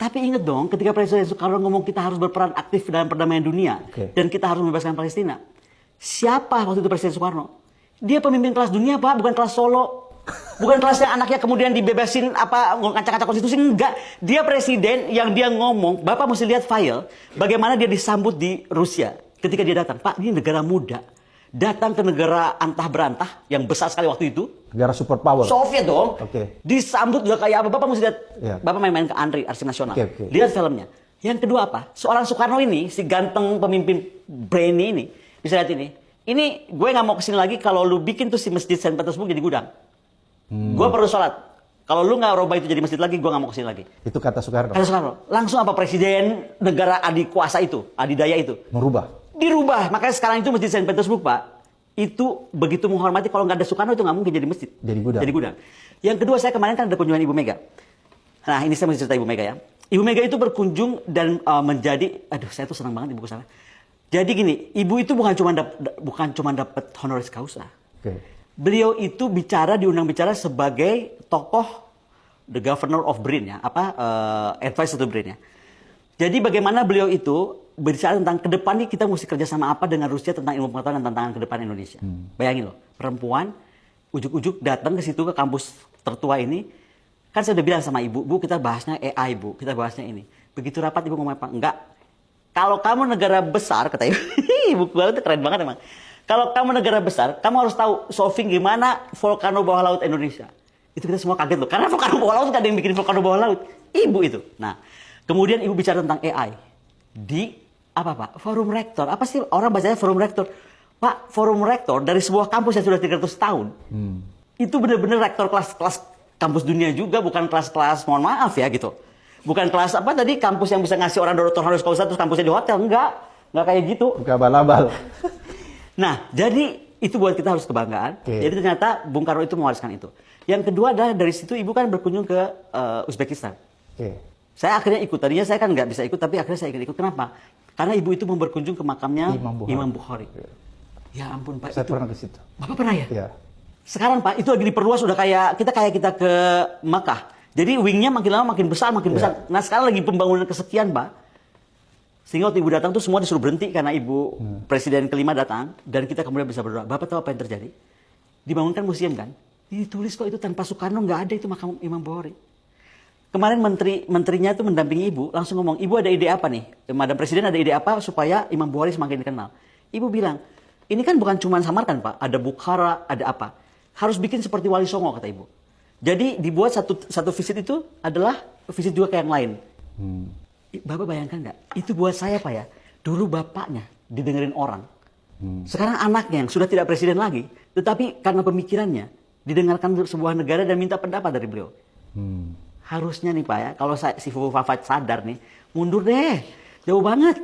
Tapi ingat dong, ketika Presiden Soekarno ngomong kita harus berperan aktif dalam perdamaian dunia dan kita harus membebaskan Palestina. Siapa waktu itu Presiden Soekarno? Dia pemimpin kelas dunia, Pak, bukan kelas Solo. Bukan kelasnya anaknya kemudian dibebasin apa ngacak-ngacak konstitusi, enggak. Dia presiden yang dia ngomong, Bapak mesti lihat file bagaimana dia disambut di Rusia ketika dia datang. Pak, ini negara muda. Datang ke negara antah berantah yang besar sekali waktu itu. Negara superpower. Soviet dong. Disambut juga kayak apa? Bapak mesti lihat. Bapak main-main ke Andri, Arsip Nasional. Lihat filmnya. Yang kedua apa? Seorang Soekarno ini, si ganteng pemimpin brainy ini, bisa lihat ini. Ini gue nggak mau kesini lagi kalau lu bikin tuh si masjid Saint Petersburg jadi gudang. Gue perlu sholat. Kalau lu nggak rubah itu jadi masjid lagi, gue nggak mau kesini lagi. Itu kata Soekarno. Kata Soekarno. Langsung apa presiden negara adik kuasa itu, adidaya itu? Merubah. Dirubah. Makanya sekarang itu masjid Saint Petersburg, Pak, itu begitu menghormati. Kalau nggak ada Soekarno itu nggak mungkin jadi masjid. Jadi gudang. Jadi gudang. Yang kedua, saya kemarin kan ada kunjungan Ibu Mega. Nah, ini saya mau cerita Ibu Mega ya. Ibu Mega itu berkunjung dan menjadi, aduh saya tuh senang banget Ibu kesana. Jadi gini, Ibu itu bukan cuma dapat honoris causa. Beliau itu diundang bicara sebagai tokoh the governor of BRIN ya, advisor to BRIN ya. Jadi bagaimana beliau itu berbicara tentang ke depan nih kita mesti kerjasama apa dengan Rusia tentang ilmu pengetahuan dan tantangan ke depan Indonesia. Bayangin loh, perempuan ujuk-ujuk datang ke situ ke kampus tertua ini. Kan saya udah bilang sama Ibu, Bu kita bahasnya AI Bu, kita bahasnya ini. Begitu rapat Ibu ngomong apa? Enggak. Kalau kamu negara besar, kata Ibu, Ibu Kuala itu keren banget emang. Kalau kamu negara besar, kamu harus tahu solving gimana volcano bawah laut Indonesia. Itu kita semua kaget loh, karena volcano bawah laut gak ada yang bikin volcano bawah laut. Ibu itu. Nah, kemudian Ibu bicara tentang AI. Di apa Pak? Forum Rektor. Apa sih orang bacanya Forum Rektor? Pak, Forum Rektor dari sebuah kampus yang sudah 300 tahun. Itu benar-benar rektor kelas-kelas kampus dunia juga, bukan kelas-kelas, mohon maaf ya gitu. Bukan kelas apa tadi, kampus yang bisa ngasih orang doktor honoris causa terus kampusnya di hotel. Enggak kayak gitu. Bukan abal-abal. Nah, jadi itu buat kita harus kebanggaan. Jadi ternyata Bung Karno itu mewariskan itu. Yang kedua adalah dari situ Ibu kan berkunjung ke Uzbekistan. Saya akhirnya ikut. Tadinya saya kan nggak bisa ikut, tapi akhirnya saya ikut. Kenapa? Karena Ibu itu mau berkunjung ke makamnya Imam Bukhari. Ya ampun Pak. Saya pernah ke situ. Bapak pernah ya? Iya. Sekarang Pak, itu lagi diperluas udah kayak kita ke Makkah. Jadi wingnya makin lama makin besar, makin besar. Nah sekarang lagi pembangunan kesekian Pak. Sehingga waktu Ibu datang tuh semua disuruh berhenti karena Ibu Presiden kelima datang. Dan kita kemudian bisa berdoa. Bapak tahu apa yang terjadi? Dibangunkan museum kan? Ditulis kok itu tanpa Soekarno nggak ada itu makam Imam Bukhari. Kemarin menterinya itu mendampingi Ibu. Langsung ngomong, Ibu ada ide apa nih? Madam Presiden ada ide apa supaya Imam Bukhari semakin dikenal? Ibu bilang, ini kan bukan cuma Samarkand Pak. Ada Bukhara, ada apa. Harus bikin seperti Wali Songo kata Ibu. Jadi dibuat satu visit itu adalah visit juga kayak yang lain. Bapak bayangkan nggak? Itu buat saya Pak ya. Dulu bapaknya didengerin orang. Sekarang anaknya yang sudah tidak presiden lagi. Tetapi karena pemikirannya didengarkan sebuah negara dan minta pendapat dari beliau. Harusnya nih Pak ya. Kalau si Fufu Fafat sadar nih. Mundur deh. Jauh banget.